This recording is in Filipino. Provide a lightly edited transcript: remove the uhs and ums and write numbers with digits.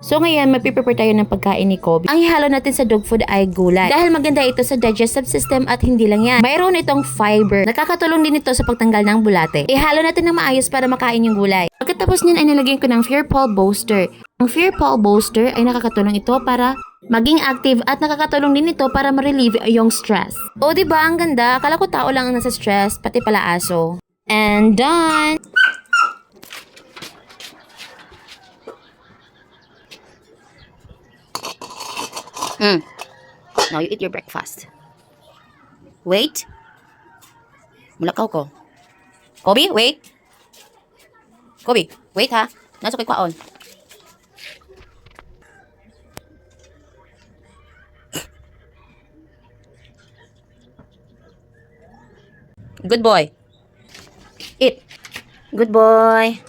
So ngayon, mapiprepare tayo ng pagkain ni Kobe. Ang ihalo natin sa dog food ay gulay. Dahil maganda ito sa digestive system at hindi lang yan. Mayroon itong fiber. Nakakatulong din ito sa pagtanggal ng bulate. Ihalo natin ng maayos para makain yung gulay. Pagkatapos niyan ay nilagyan ko ng Fear Paul Booster. Ang Fear Paul Booster ay nakakatulong ito para maging active at nakakatulong din ito para ma-relieve yung stress. O diba, ang ganda? Akala ko tao lang ang nasa stress, pati pala aso. And done! Now you eat your breakfast. Wait. Mulakaw ko. Kobe, wait. Kobe, wait ha. Nasa kay kwaon. Good boy. Eat. Good boy.